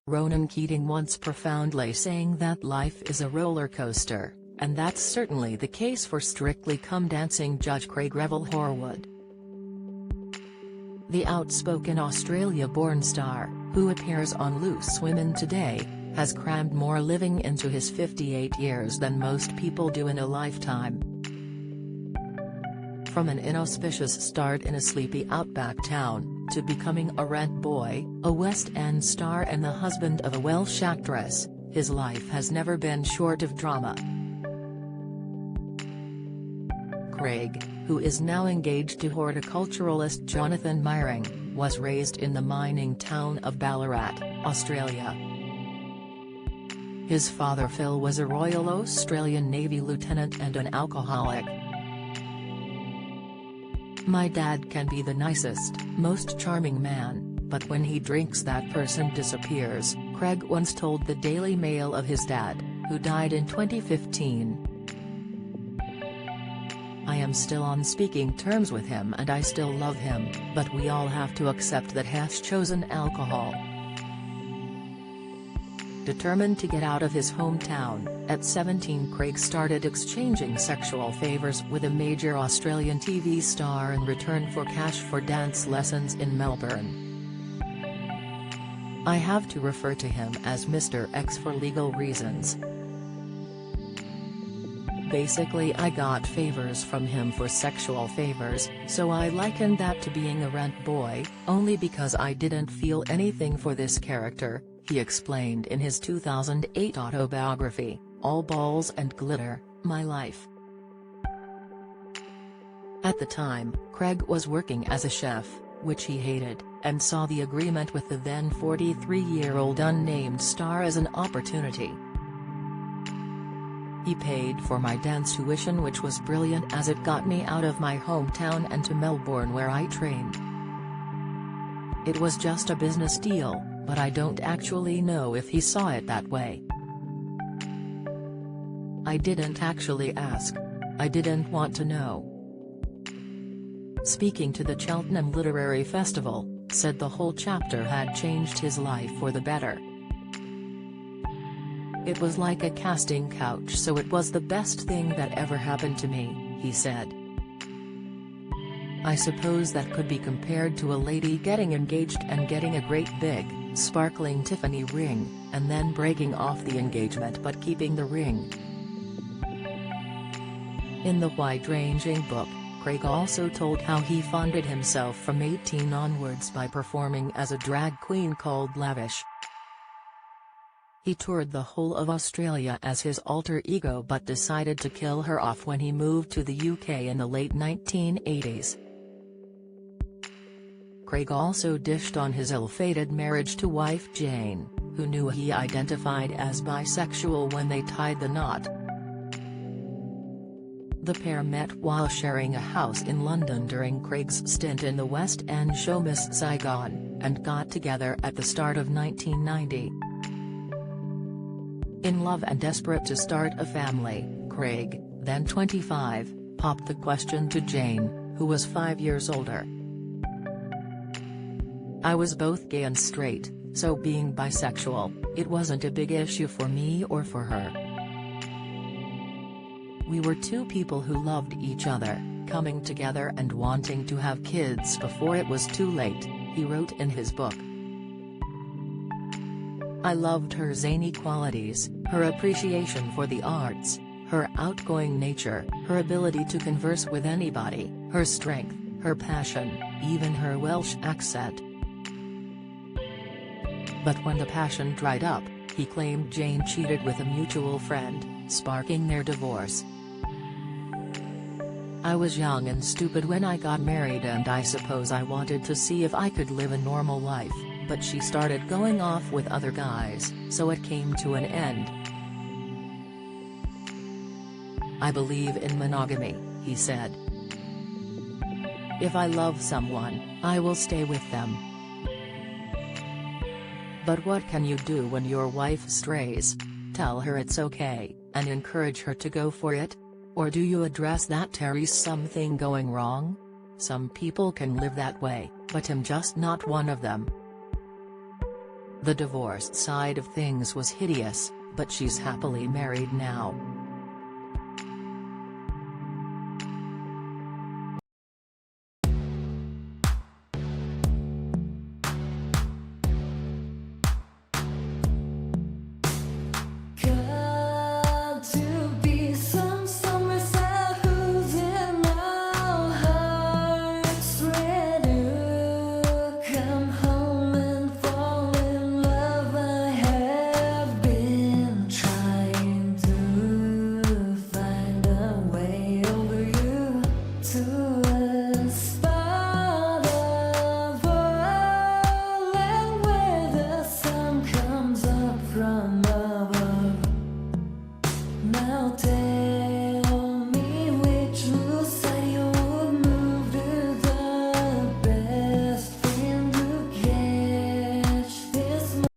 Ronan Keating once profoundly saying that life is a roller coaster, and that's certainly the case for Strictly Come Dancing judge Craig Revel Horwood. The outspoken Australia-born star, who appears on Loose Women today, has crammed more living into his 58 years than most people do in a lifetime. From an inauspicious start in a sleepy outback town, to becoming a rent boy, a West End star and the husband of a Welsh actress, his life has never been short of drama. Craig, who is now engaged to horticulturalist Jonathan Myring, was raised in the mining town of Ballarat, Australia. His father Phil was a Royal Australian Navy lieutenant and an alcoholic. "My dad can be the nicest, most charming man, but when he drinks that person disappears," Craig once told the Daily Mail of his dad, who died in 2015. "I am still on speaking terms with him and I still love him, but we all have to accept that he's chosen alcohol." Determined to get out of his hometown, at 17 Craig started exchanging sexual favors with a major Australian TV star in return for cash for dance lessons in Melbourne. "I have to refer to him as Mr. X for legal reasons. Basically I got favors from him for sexual favors, so I likened that to being a rent boy, only because I didn't feel anything for this character," he explained in his 2008 autobiography, All Balls and Glitter, My Life. At the time, Craig was working as a chef, which he hated, and saw the agreement with the then 43-year-old unnamed star as an opportunity. "He paid for my dance tuition, which was brilliant as it got me out of my hometown and to Melbourne where I trained. It was just a business deal, but I don't actually know if he saw it that way. I didn't actually ask. I didn't want to know." Speaking to the Cheltenham Literary Festival, said the whole chapter had changed his life for the better. "It was like a casting couch, so it was the best thing that ever happened to me," he said. "I suppose that could be compared to a lady getting engaged and getting a great big, sparkling Tiffany ring, and then breaking off the engagement but keeping the ring." In the wide-ranging book, Craig also told how he funded himself from 18 onwards by performing as a drag queen called Lavish. He toured the whole of Australia as his alter ego but decided to kill her off when he moved to the UK in the late 1980s. Craig also dished on his ill-fated marriage to wife Jane, who knew he identified as bisexual when they tied the knot. The pair met while sharing a house in London during Craig's stint in the West End show Miss Saigon, and got together at the start of 1990. In love and desperate to start a family, Craig, then 25, popped the question to Jane, who was 5 years older. "I was both gay and straight, so being bisexual, it wasn't a big issue for me or for her. We were two people who loved each other, coming together and wanting to have kids before it was too late," he wrote in his book. "I loved her zany qualities, her appreciation for the arts, her outgoing nature, her ability to converse with anybody, her strength, her passion, even her Welsh accent. But when the passion dried up," he claimed Jane cheated with a mutual friend, sparking their divorce. "I was young and stupid when I got married and I suppose I wanted to see if I could live a normal life, but she started going off with other guys, so it came to an end. I believe in monogamy," he said. "If I love someone, I will stay with them. But what can you do when your wife strays? Tell her it's okay, and encourage her to go for it? Or do you address that there's something going wrong? Some people can live that way, but I'm just not one of them." The divorced side of things was hideous, but she's happily married now.